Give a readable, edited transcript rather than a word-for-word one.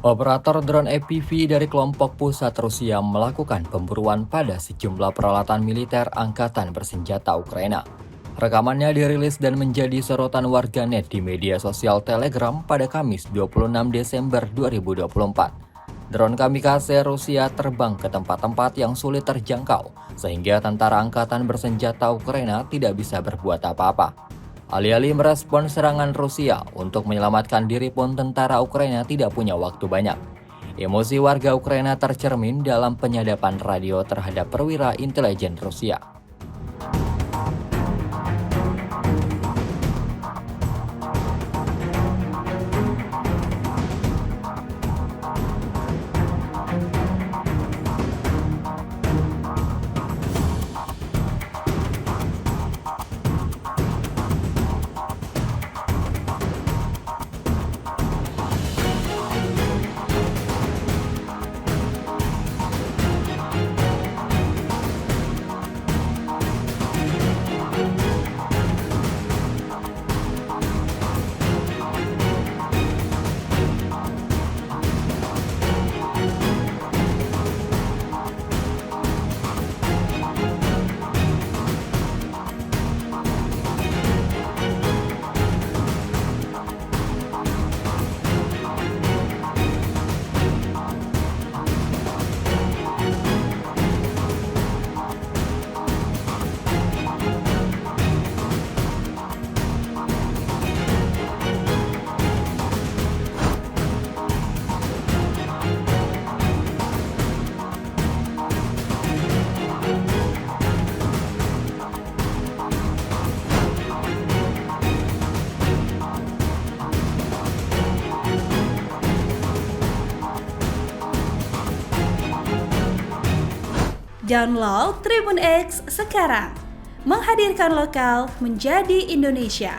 Operator drone FPV dari kelompok pusat Rusia melakukan pemburuan pada sejumlah peralatan militer angkatan bersenjata Ukraina. Rekamannya dirilis dan menjadi sorotan warganet di media sosial Telegram pada Kamis 26 Desember 2024. Drone kamikaze Rusia terbang ke tempat-tempat yang sulit terjangkau, sehingga tentara angkatan bersenjata Ukraina tidak bisa berbuat apa-apa. Alih-alih merespon serangan Rusia, untuk menyelamatkan diri pun tentara Ukraina tidak punya waktu banyak. Emosi warga Ukraina tercermin dalam penyadapan radio terhadap perwira intelijen Rusia. Download Tribun X sekarang, menghadirkan lokal menjadi Indonesia.